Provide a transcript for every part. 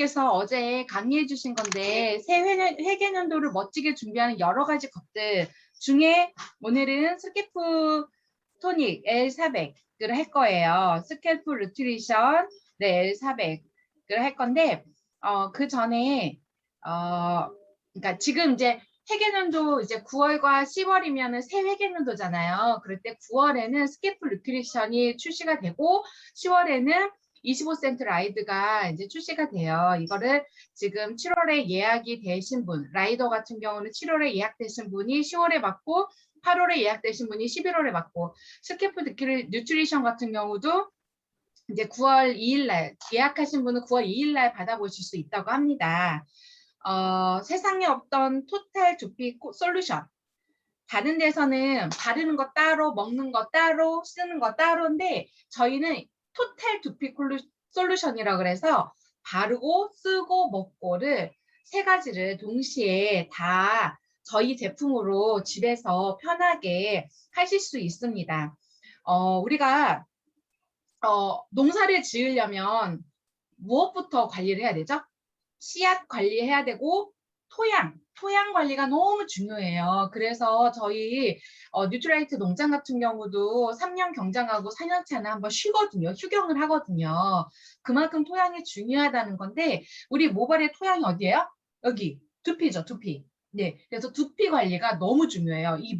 교수님께서 어제 강의해 주신 건데 새 회계년도를 멋지게 준비하는 여러 가지 것들 중에 오늘은 스캐프 토닉 L400을 할 거예요. 스캐프 루트리션 네, L400을 할 건데 그 전에 그러니까 지금 이제 회계년도 이제 9월과 10월이면은 새 회계년도잖아요. 그럴 때 9월에는 스캐프 루트리션이 출시가 되고 10월에는 25센트 라이드가 이제 출시가 돼요. 이거를 지금 7월에 예약이 되신 분, 라이더 같은 경우는 7월에 예약되신 분이 10월에 받고 8월에 예약되신 분이 11월에 받고 스캐프 뉴트리션 같은 경우도 이제 9월 2일 날 예약하신 분은 9월 2일 날 받아보실 수 있다고 합니다. 세상에 없던 토탈 두피 솔루션. 다른 데서는 바르는 거 따로, 먹는 거 따로, 쓰는 거 따로인데 저희는 토탈 두피 솔루션이라고 그래서 바르고 쓰고 먹고를 세 가지를 동시에 다 저희 제품으로 집에서 편하게 하실 수 있습니다. 우리가 농사를 지으려면 무엇부터 관리를 해야 되죠? 씨앗 관리해야 되고 토양 관리가 너무 중요해요. 그래서 저희 뉴트라이트 농장 같은 경우도 3년 경장하고 4년 차는 한번 쉬거든요. 휴경을 하거든요. 그만큼 토양이 중요하다는 건데 우리 모발의 토양이 어디예요? 여기 두피죠, 두피. 네, 그래서 두피 관리가 너무 중요해요. 이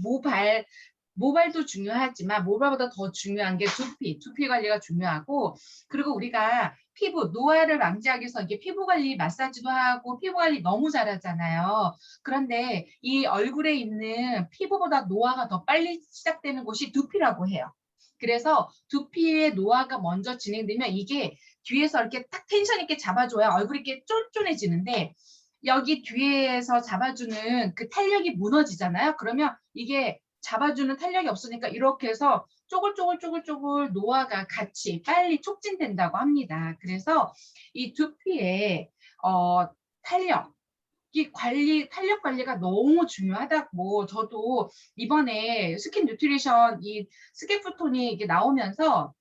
모발도 중요하지만 모발보다 더 중요한 게 두피 관리가 중요하고 그리고 우리가 피부, 노화를 방지하기 위해서 이게 피부 관리 마사지도 하고 피부 관리 너무 잘하잖아요. 그런데 이 얼굴에 있는 피부보다 노화가 더 빨리 시작되는 곳이 두피라고 해요. 그래서 두피의 노화가 먼저 진행되면 이게 뒤에서 이렇게 딱 텐션 있게 잡아줘야 얼굴이 이렇게 쫀쫀해지는데 여기 뒤에서 잡아주는 그 탄력이 무너지잖아요. 그러면 이게 잡아주는 탄력이 없으니까 이렇게 해서 쪼글쪼글 노화가 같이 빨리 촉진된다고 합니다. 그래서 이 두피의 탄력 탄력 관리가 너무 중요하다고 저도 이번에 스킨 뉴트리션 이 스캐프톤이 이게 나오면서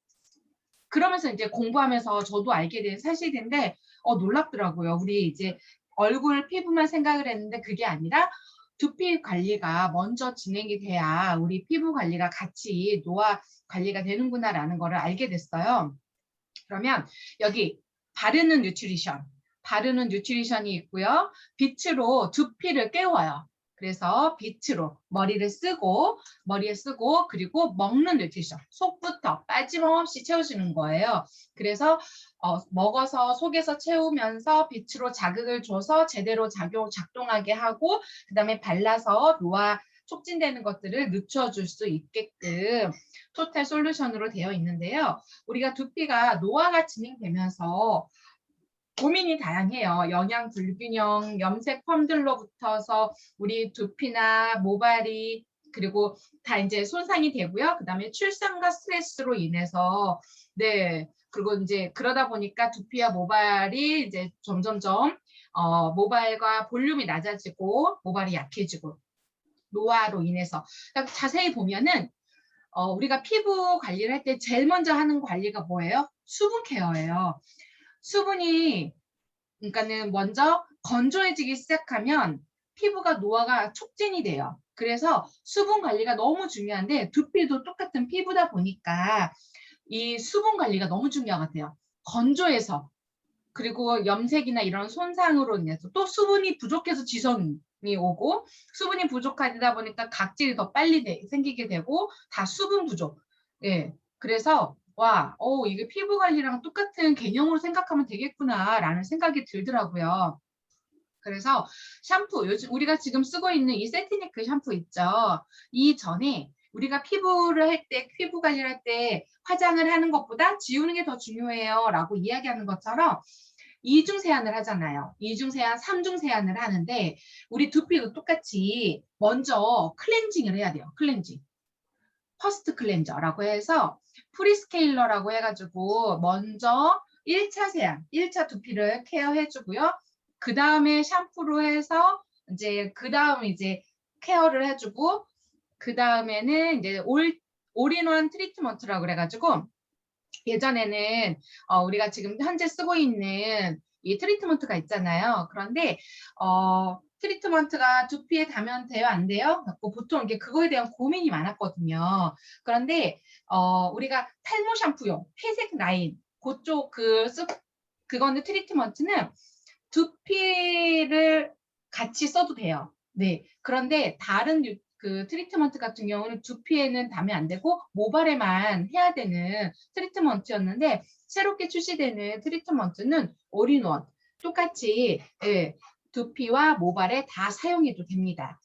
그러면서 이제 공부하면서 저도 알게 된 사실인데 놀랍더라고요. 우리 이제 얼굴 피부만 생각을 했는데 그게 아니라 두피 관리가 먼저 진행이 돼야 우리 피부 관리가 같이 노화 관리가 되는구나라는 거를 알게 됐어요. 그러면 여기 바르는 뉴트리션이 있고요. 빛으로 두피를 깨워요. 그래서 빛으로 머리에 쓰고 그리고 먹는 뉴트리션 속부터 빠짐없이 채워주는 거예요. 그래서 먹어서 속에서 채우면서 빛으로 자극을 줘서 제대로 작동하게 하고 그다음에 발라서 노화 촉진되는 것들을 늦춰줄 수 있게끔 토탈 솔루션으로 되어 있는데요. 우리가 두피가 노화가 진행되면서 고민이 다양해요. 영양 불균형, 염색 펌들로부터서 우리 두피나 모발이 그리고 다 이제 손상이 되고요. 그다음에 출산과 스트레스로 인해서 네 그리고 이제 그러다 보니까 두피와 모발이 이제 점점점 모발과 볼륨이 낮아지고 모발이 약해지고 노화로 인해서 그러니까 자세히 보면은 우리가 피부 관리를 할 때 제일 먼저 하는 관리가 뭐예요? 수분 케어예요. 수분이 그러니까는 먼저 건조해지기 시작하면 피부가 노화가 촉진이 돼요. 그래서 수분 관리가 너무 중요한데 두피도 똑같은 피부다 보니까 이 수분 관리가 너무 중요한 것 같아요. 건조해서 그리고 염색이나 이런 손상으로 인해서 또 수분이 부족해서 지성이 오고 수분이 부족하다 보니까 각질이 더 빨리 생기게 되고 다 수분 부족. 예. 그래서 이게 피부 관리랑 똑같은 개념으로 생각하면 되겠구나라는 생각이 들더라고요. 그래서 샴푸, 요즘 우리가 지금 쓰고 있는 이 세티니크 샴푸 있죠. 이전에 우리가 피부 관리를 할 때 화장을 하는 것보다 지우는 게 더 중요해요. 라고 이야기하는 것처럼 이중 세안을 하잖아요. 이중 세안, 삼중 세안을 하는데 우리 두피도 똑같이 먼저 클렌징을 해야 돼요. 클렌징. 퍼스트 클렌저라고 해서 프리스케일러라고 해가지고 먼저 1차 세안, 1차 두피를 케어해주고요. 그 다음에 샴푸로 해서 이제 그 다음 이제 케어를 해주고 그 다음에는 이제 올인원 트리트먼트라고 그래가지고 예전에는 우리가 지금 현재 쓰고 있는 이 트리트먼트가 있잖아요. 그런데 트리트먼트가 두피에 닿으면 돼요, 안 돼요? 보통 이게 그거에 대한 고민이 많았거든요. 그런데 우리가 탈모 샴푸용 회색 라인 그쪽 그거는 트리트먼트는 두피를 같이 써도 돼요. 네. 그런데 다른 그 트리트먼트 같은 경우는 두피에는 닿으면 안 되고 모발에만 해야 되는 트리트먼트였는데 새롭게 출시되는 트리트먼트는 올인원 똑같이 예, 두피와 모발에 다 사용해도 됩니다.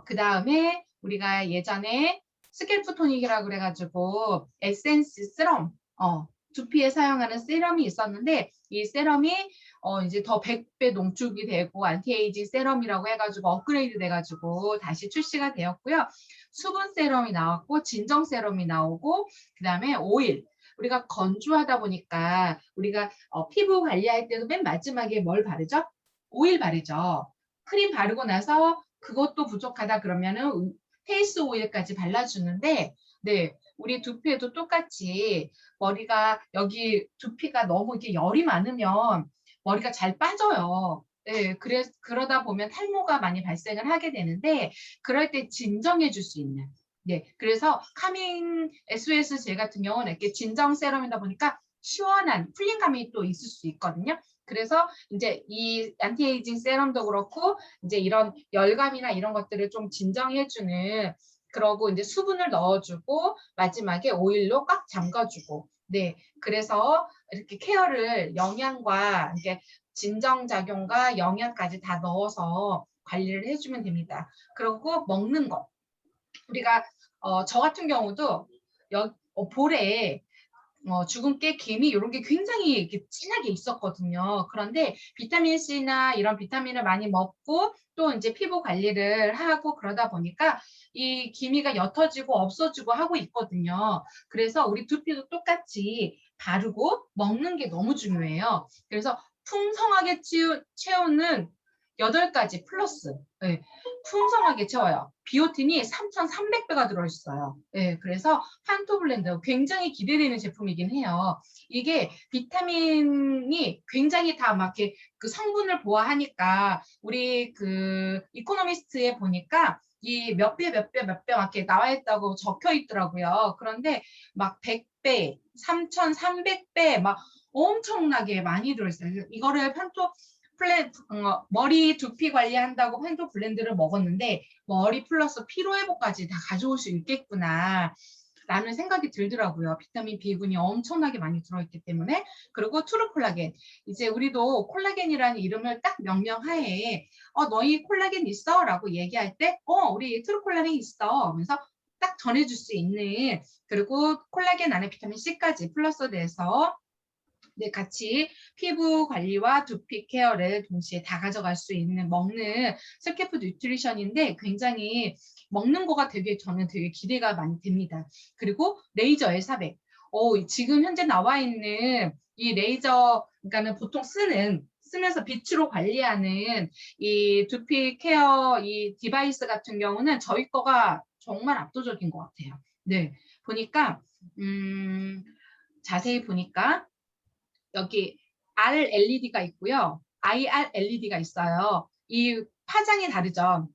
그 다음에 우리가 예전에 스캘프 토닉이라고 그래가지고 에센스 세럼 두피에 사용하는 세럼이 있었는데 이 세럼이 이제 더 100배 농축이 되고 안티에이징 세럼이라고 해가지고 업그레이드 돼가지고 다시 출시가 되었고요. 수분 세럼이 나왔고 진정 세럼이 나오고 그 다음에 오일. 우리가 건조하다 보니까 우리가 피부 관리할 때도 맨 마지막에 뭘 바르죠? 오일 바르죠. 크림 바르고 나서 그것도 부족하다 그러면은 페이스 오일까지 발라주는데 네, 우리 두피에도 똑같이 머리가 여기 두피가 너무 이렇게 열이 많으면 머리가 잘 빠져요. 네, 그러다 보면 탈모가 많이 발생을 하게 되는데 그럴 때 진정해 줄 수 있는 네, 그래서 카밍 SOS 젤 같은 경우는 이렇게 진정 세럼이다 보니까 시원한 풀링감이 또 있을 수 있거든요. 그래서 이제 이 안티에이징 세럼도 그렇고 이제 이런 열감이나 이런 것들을 좀 진정해주는 그러고 이제 수분을 넣어주고 마지막에 오일로 꽉 잠가주고 네 그래서 이렇게 케어를 영양과 이게 진정작용과 영양까지 다 넣어서 관리를 해주면 됩니다. 그리고 먹는 거 우리가 저 같은 경우도 볼에 주근깨, 개미 이런 게 굉장히 이렇게 진하게 있었거든요. 그런데 비타민 C나 이런 비타민을 많이 먹고 또 이제 피부 관리를 하고 그러다 보니까 이 기미가 옅어지고 없어지고 하고 있거든요. 그래서 우리 두피도 똑같이 바르고 먹는 게 너무 중요해요. 그래서 풍성하게 채우는 8가지 플러스 네, 풍성하게 채워요. 비오틴이 3,300배가 들어있어요. 네, 그래서 판토블렌드 굉장히 기대되는 제품이긴 해요. 이게 비타민이 굉장히 다 막 이렇게 그 성분을 보아하니까 우리 그 이코노미스트에 보니까 이 몇 배 몇 배 몇 배 막 이렇게 나와 있다고 적혀 있더라고요. 그런데 막 100배, 3,300배 막 엄청나게 많이 들어있어요. 이거를 머리 두피 관리한다고 펜토 블렌드를 먹었는데 머리 플러스 피로 회복까지 다 가져올 수 있겠구나 라는 생각이 들더라고요. 비타민 B군이 엄청나게 많이 들어있기 때문에. 그리고 트루 콜라겐. 이제 우리도 콜라겐이라는 이름을 딱 명명하에 너희 콜라겐 있어? 라고 얘기할 때 우리 트루 콜라겐 있어. 그래서 딱 전해줄 수 있는 그리고 콜라겐 안에 비타민 C까지 플러스돼서 네, 같이 피부 관리와 두피 케어를 동시에 다 가져갈 수 있는 먹는 스캐프 뉴트리션인데 굉장히 먹는 거가 저는 되게 기대가 많이 됩니다. 그리고 레이저 L400. 지금 현재 나와 있는 이 레이저, 그러니까는 보통 쓰면서 빛으로 관리하는 이 두피 케어 이 디바이스 같은 경우는 저희 거가 정말 압도적인 것 같아요. 네, 보니까 자세히 보니까 여기 RLED가 있고요. IR-LED가 있어요. 이 파장이 다르죠.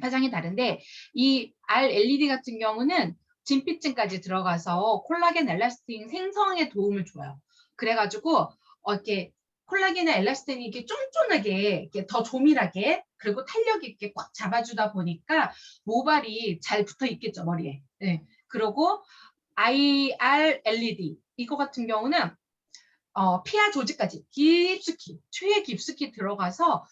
파장이 다른데 이 RLED 같은 경우는 진피층까지 들어가서 콜라겐 엘라스틴 생성에 도움을 줘요. 그래가지고 이렇게 콜라겐의 엘라스틴이 이렇게 쫀쫀하게 이렇게 더 조밀하게 그리고 탄력 있게 꽉 잡아주다 보니까 모발이 잘 붙어 있겠죠 머리에. 네. 그리고 IR-LED 이거 같은 경우는 피하 조직까지 깊숙이 최 깊숙이 들어가서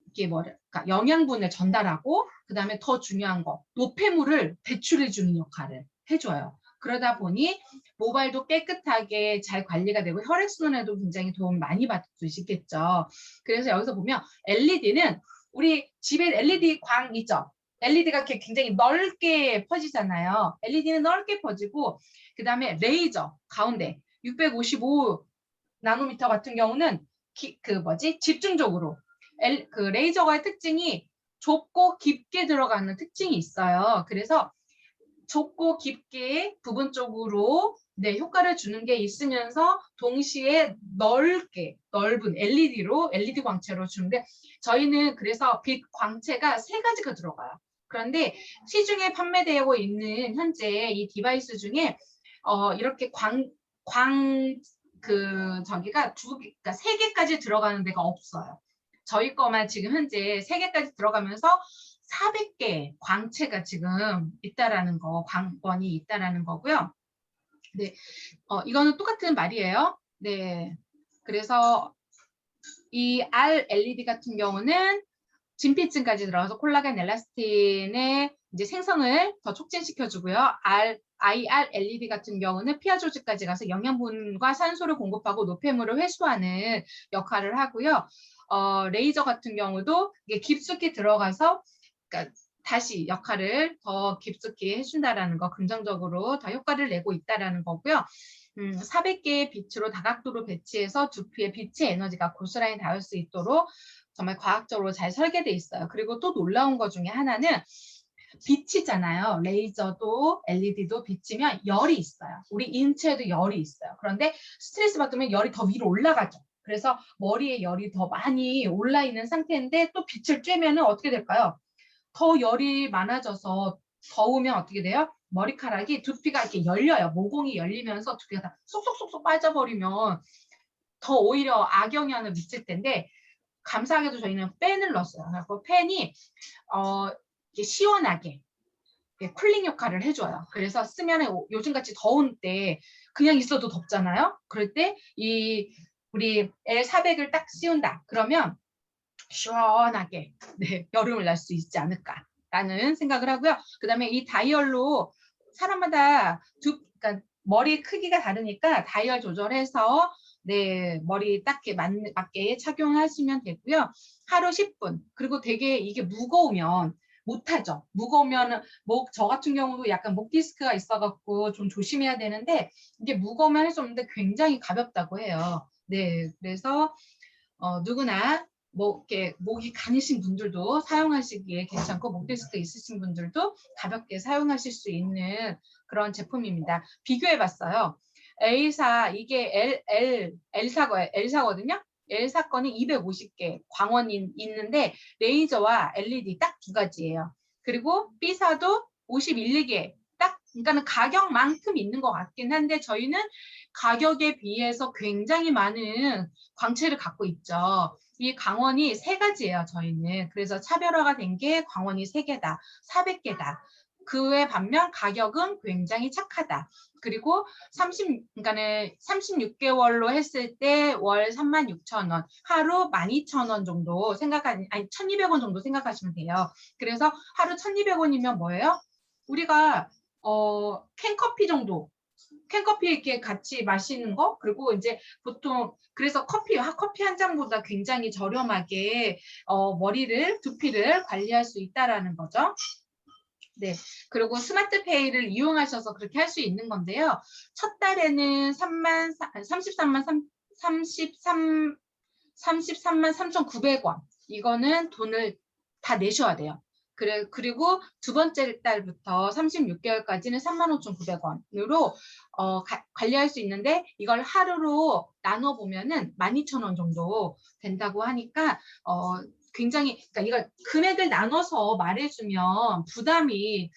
이게 뭐랄까 영양분을 전달하고 그 다음에 더 중요한 거 노폐물을 배출해 주는 역할을 해줘요. 그러다 보니 모발도 깨끗하게 잘 관리가 되고 혈액순환에도 굉장히 도움 많이 받을 수 있겠죠. 그래서 여기서 보면 LED는 우리 집에 LED 광 있죠. LED가 굉장히 넓게 퍼지잖아요. LED는 넓게 퍼지고 그 다음에 레이저 가운데 655 나노미터 같은 경우는 집중적으로 그 레이저의 특징이 좁고 깊게 들어가는 특징이 있어요. 그래서 좁고 깊게 부분 쪽으로 네, 효과를 주는 게 있으면서 동시에 넓은 LED 광채로 주는데 저희는 그래서 빛 광채가 3가지가 들어가요. 그런데 시중에 판매되고 있는 현재 이 디바이스 중에 이렇게 저기가 그러니까 3개까지 들어가는 데가 없어요. 저희 거만 지금 현재 3개까지 들어가면서 400개 광채가 지금 있다라는 거, 광원이 있다라는 거고요. 네, 이거는 똑같은 말이에요. 네, 그래서 이 R-LED 같은 경우는 진피층까지 들어가서 콜라겐 엘라스틴의 이제 생성을 더 촉진시켜주고요. IR-LED 같은 경우는 피하 조직까지 가서 영양분과 산소를 공급하고 노폐물을 회수하는 역할을 하고요. 레이저 같은 경우도 이게 깊숙이 들어가서 그러니까 다시 역할을 더 깊숙이 해준다라는 거, 긍정적으로 더 효과를 내고 있다라는 거고요. 400개의 빛으로 다각도로 배치해서 두피에 빛의 에너지가 고스란히 닿을 수 있도록 정말 과학적으로 잘 설계돼 있어요. 그리고 또 놀라운 것 중에 하나는 빛이잖아요. 레이저도 LED도 비치면 열이 있어요. 우리 인체에도 열이 있어요. 그런데 스트레스 받으면 열이 더 위로 올라가죠. 그래서 머리에 열이 더 많이 올라 있는 상태인데 또 빛을 쬐면 어떻게 될까요? 더 열이 많아져서 더우면 어떻게 돼요? 머리카락이 두피가 이렇게 열려요. 모공이 열리면서 두피가 다 쏙쏙쏙쏙 빠져버리면 더 오히려 악영향을 미칠 텐데 감사하게도 저희는 팬을 넣었어요. 그래서 팬이 시원하게 쿨링 역할을 해줘요. 그래서 쓰면 요즘같이 더운 때 그냥 있어도 덥잖아요. 그럴 때 우리 L400을 딱 씌운다. 그러면 시원하게 여름을 날 수 있지 않을까라는 생각을 하고요. 그 다음에 이 다이얼로 사람마다 그러니까 머리 크기가 다르니까 다이얼 조절해서 머리 딱 맞게 착용하시면 되고요. 하루 10분. 그리고 되게 이게 무거우면 못하죠. 무거우면 저 같은 경우도 약간 목 디스크가 있어갖고 좀 조심해야 되는데 이게 무거우면 할 수 없는데 굉장히 가볍다고 해요. 네, 그래서 누구나 이렇게 목이 가니신 분들도 사용하시기에 괜찮고 목 디스크 있으신 분들도 가볍게 사용하실 수 있는 그런 제품입니다. 비교해봤어요. L사 이게 L사거든요. L사 건이 250개 광원이 있는데 레이저와 LED 딱 2가지예요. 그리고 B사도 51개 딱 그러니까는 가격만큼 있는 것 같긴 한데 저희는 가격에 비해서 굉장히 많은 광채를 갖고 있죠. 이 광원이 3가지예요, 저희는. 그래서 차별화가 된 게 광원이 3개다, 400개다. 그에 반면 가격은 굉장히 착하다. 그리고 그러니까는 36개월로 했을 때 월 36,000원, 하루 12,000원 정도 아니 1,200원 정도 생각하시면 돼요. 그래서 하루 1,200원이면 뭐예요? 우리가 캔커피 정도 캔커피 이렇게 같이 마시는 거 그리고 이제 보통 그래서 커피 한 잔보다 굉장히 저렴하게 두피를 관리할 수 있다라는 거죠. 네. 그리고 스마트페이를 이용하셔서 그렇게 할 수 있는 건데요. 첫 달에는 33만 3,900원. 이거는 돈을 다 내셔야 돼요. 그리고 두 번째 달부터 36개월까지는 35,900원으로 관리할 수 있는데 이걸 하루로 나눠보면은 12,000원 정도 된다고 하니까 굉장히 그러니까 이걸 금액을 나눠서 말해주면 부담이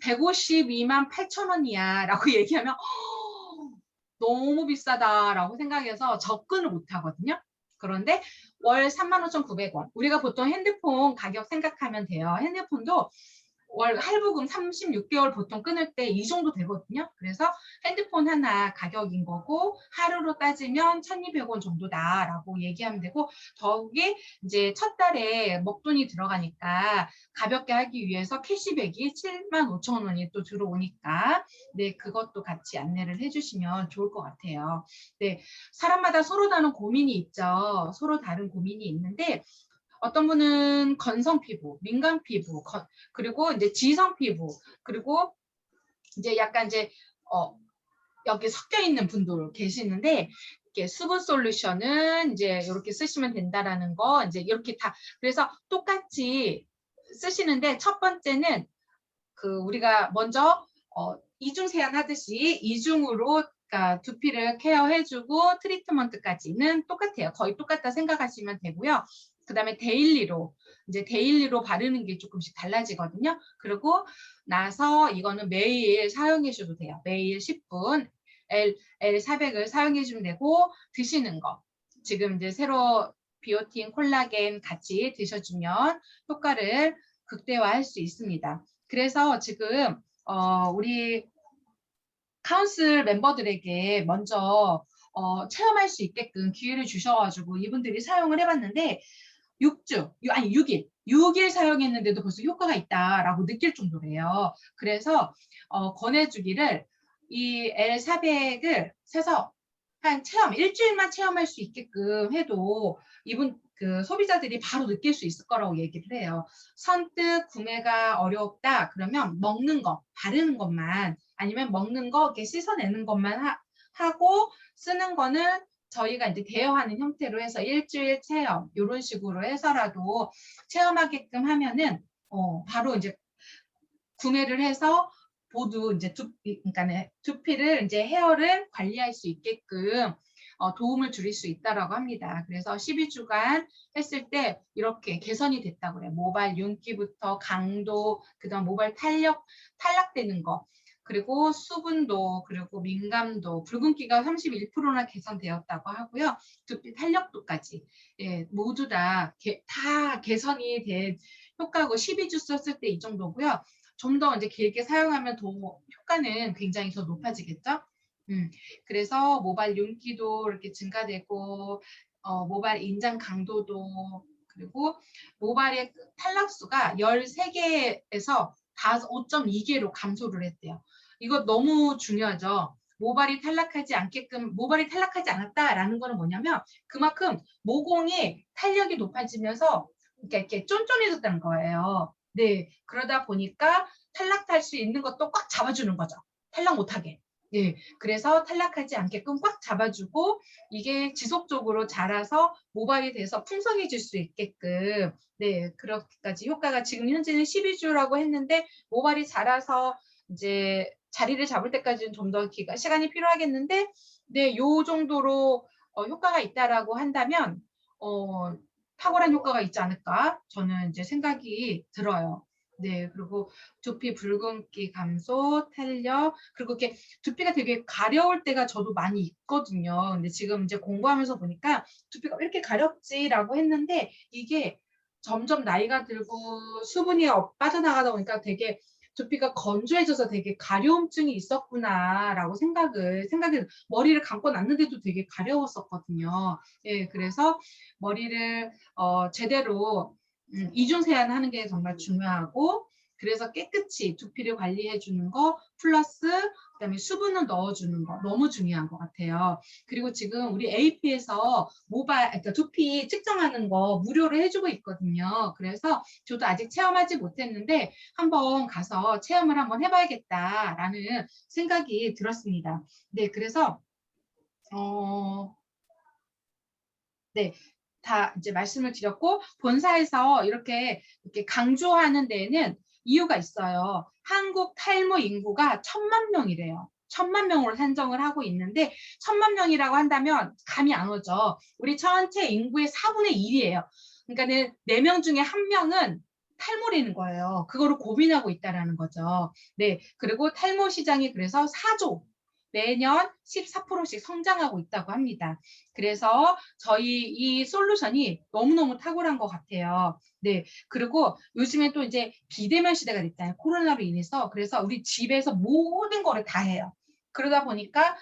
152만 8,000원이야 라고 얘기하면 너무 비싸다라고 생각해서 접근을 못 하거든요. 그런데 월 35,900원. 우리가 보통 핸드폰 가격 생각하면 돼요. 핸드폰도 월 할부금 36개월 보통 끊을 때 이 정도 되거든요. 그래서 핸드폰 하나 가격인 거고 하루로 따지면 1,200원 정도다라고 얘기하면 되고 더욱이 이제 첫 달에 먹돈이 들어가니까 가볍게 하기 위해서 캐시백이 75,000원이 또 들어오니까 그것도 같이 안내를 해주시면 좋을 것 같아요. 사람마다 서로 다른 고민이 있죠. 서로 다른 고민이 있는데 어떤 분은 건성 피부, 민감 피부, 그리고 이제 지성 피부, 그리고 이제 약간 이제 여기 섞여 있는 분들 계시는데 이렇게 수분 솔루션은 이제 이렇게 쓰시면 된다라는 거 이제 이렇게 다 그래서 똑같이 쓰시는데 첫 번째는 우리가 먼저 이중 세안 하듯이 이중으로 그러니까 두피를 케어해주고 트리트먼트까지는 똑같아요. 거의 똑같다 생각하시면 되고요. 그 다음에 데일리로 바르는 게 조금씩 달라지거든요. 그리고 나서 이거는 매일 사용해 줘도 돼요. 매일 10분 L400을 사용해 주면 되고, 드시는 거. 지금 이제 새로 비오틴, 콜라겐 같이 드셔주면 효과를 극대화할 수 있습니다. 그래서 지금 우리 카운슬 멤버들에게 먼저 체험할 수 있게끔 기회를 주셔가지고 이분들이 사용을 해봤는데 6일 사용했는데도 벌써 효과가 있다라고 느낄 정도래요. 그래서 권해주기를 이 L400을 사서 한 일주일만 체험할 수 있게끔 해도 이분 그 소비자들이 바로 느낄 수 있을 거라고 얘기를 해요. 선뜻 구매가 어렵다 그러면 먹는 거, 바르는 것만 아니면 먹는 거 이렇게 씻어내는 것만 하고 쓰는 거는 저희가 이제 대여하는 형태로 해서 일주일 체험 이런 식으로 해서라도 체험하게끔 하면은 바로 이제 구매를 해서 모두 이제 그러니까 두피를 이제 헤어를 관리할 수 있게끔 도움을 줄일 수 있다라고 합니다. 그래서 12주간 했을 때 이렇게 개선이 됐다고 그래요. 모발 윤기부터 강도, 그다음 모발 탈락되는 거, 그리고 수분도, 그리고 민감도, 붉은기가 31%나 개선되었다고 하고요. 두피 탄력도까지 모두 다 개선이 된 효과고 12주 썼을 때 이 정도고요. 좀 더 이제 길게 사용하면 더 효과는 굉장히 더 높아지겠죠. 그래서 모발 윤기도 이렇게 증가되고 모발 인장 강도도, 그리고 모발의 탈락수가 13개에서 5.2개로 감소를 했대요. 이거 너무 중요하죠. 모발이 탈락하지 않았다라는 거는 뭐냐면 그만큼 모공의 탄력이 높아지면서 이렇게 쫀쫀해졌다는 거예요. 네, 그러다 보니까 탈락할 수 있는 것도 꽉 잡아주는 거죠. 탈락 못하게. 네, 그래서 탈락하지 않게끔 꽉 잡아주고 이게 지속적으로 자라서 모발이 돼서 풍성해질 수 있게끔 그렇게까지 효과가 지금 현재는 12주라고 했는데 모발이 자라서 이제 자리를 잡을 때까지는 좀 더 시간이 필요하겠는데 요 정도로 효과가 있다라고 한다면 탁월한 효과가 있지 않을까 저는 이제 생각이 들어요. 네, 그리고 두피 붉은기 감소, 탄력, 그리고 이렇게 두피가 되게 가려울 때가 저도 많이 있거든요. 근데 지금 이제 공부하면서 보니까 두피가 왜 이렇게 가렵지라고 했는데 이게 점점 나이가 들고 수분이 빠져나가다 보니까 되게 두피가 건조해져서 되게 가려움증이 있었구나라고 생각이 머리를 감고 났는데도 되게 가려웠었거든요. 예, 그래서 머리를 제대로 이중 세안하는 게 정말 중요하고, 그래서 깨끗이 두피를 관리해 주는 거 플러스 그다음에 수분을 넣어주는 거 너무 중요한 것 같아요. 그리고 지금 우리 AP에서 그러니까 두피 측정하는 거 무료로 해주고 있거든요. 그래서 저도 아직 체험하지 못했는데 한번 가서 체험을 한번 해봐야겠다라는 생각이 들었습니다. 네, 그래서 네, 다 이제 말씀을 드렸고 본사에서 이렇게 강조하는 데에는 이유가 있어요. 한국 탈모 인구가 1,000만 명이래요. 1,000만 명으로 산정을 하고 있는데 1,000만 명이라고 한다면 감이 안 오죠. 우리 전체 인구의 4분의 1이에요. 그러니까는 4명 중에 1명은 탈모라는 거예요. 그거를 고민하고 있다라는 거죠. 네, 그리고 탈모 시장이 그래서 4조 매년 14%씩 성장하고 있다고 합니다. 그래서 저희 이 솔루션이 너무너무 탁월한 것 같아요. 네. 그리고 요즘에 또 이제 비대면 시대가 됐잖아요. 코로나로 인해서. 그래서 우리 집에서 모든 거를 다 해요. 그러다 보니까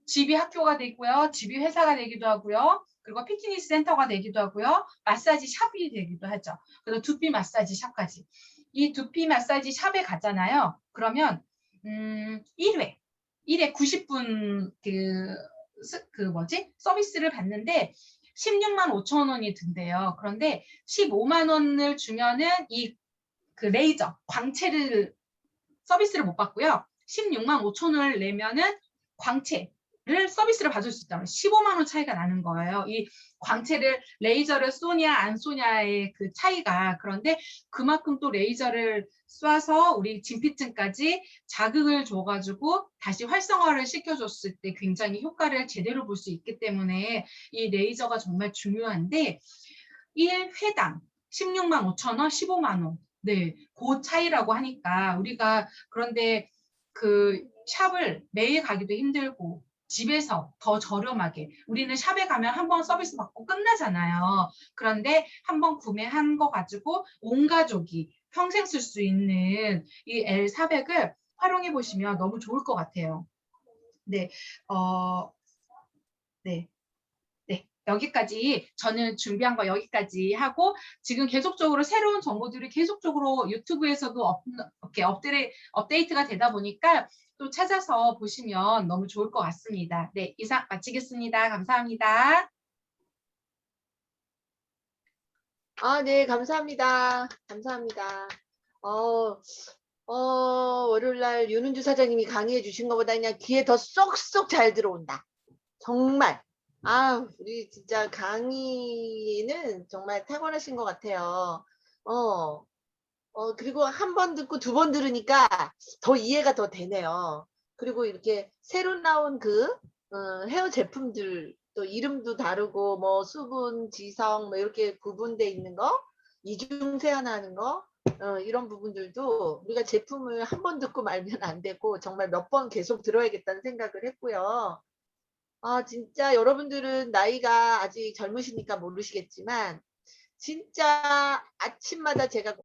집이 학교가 되고요. 집이 회사가 되기도 하고요. 그리고 피트니스 센터가 되기도 하고요. 마사지 샵이 되기도 하죠. 그래서 두피 마사지 샵까지. 이 두피 마사지 샵에 가잖아요. 그러면 1회 90분 서비스를 받는데 16만 5천 원이 든대요. 그런데 15만 원을 주면은 그 레이저 광채를 서비스를 못 받고요. 16만 5천 원을 내면은 광채 서비스를 받을 수 있다면 15만 원 차이가 나는 거예요. 이 광채를 레이저를 쏘냐 안 쏘냐의 그 차이가. 그런데 그만큼 또 레이저를 쏴서 우리 진피층까지 자극을 줘가지고 다시 활성화를 시켜줬을 때 굉장히 효과를 제대로 볼 수 있기 때문에 이 레이저가 정말 중요한데 1회당 16만 5천 원, 15만 원. 네, 그 차이라고 하니까 우리가 그런데 그 샵을 매일 가기도 힘들고 집에서 더 저렴하게 우리는 샵에 가면 한 번 서비스 받고 끝나잖아요. 그런데 한 번 구매한 거 가지고 온 가족이 평생 쓸 수 있는 이 L400을 활용해 보시면 너무 좋을 것 같아요. 네, 네. 네, 여기까지 저는 준비한 거 여기까지 하고 지금 계속적으로 새로운 정보들이 계속적으로 유튜브에서도 이렇게 업데이트가 되다 보니까 또 찾아서 보시면 너무 좋을 것 같습니다. 네, 이상 마치겠습니다. 감사합니다. 네, 감사합니다. 감사합니다. 월요일날 윤은주 사장님이 강의해 주신 것보다 그냥 귀에 더 쏙쏙 잘 들어온다. 정말. 우리 진짜 강의는 정말 탁월하신 것 같아요. 그리고 한 번 듣고 두 번 들으니까 더 이해가 더 되네요. 그리고 이렇게 새로 나온 헤어 제품들 또 이름도 다르고 뭐 수분, 지성 뭐 이렇게 구분돼 있는 거, 이중 세안하는 거 이런 부분들도 우리가 제품을 한 번 듣고 말면 안 되고 정말 몇 번 계속 들어야겠다는 생각을 했고요. 진짜 여러분들은 나이가 아직 젊으시니까 모르시겠지만 진짜 아침마다 제가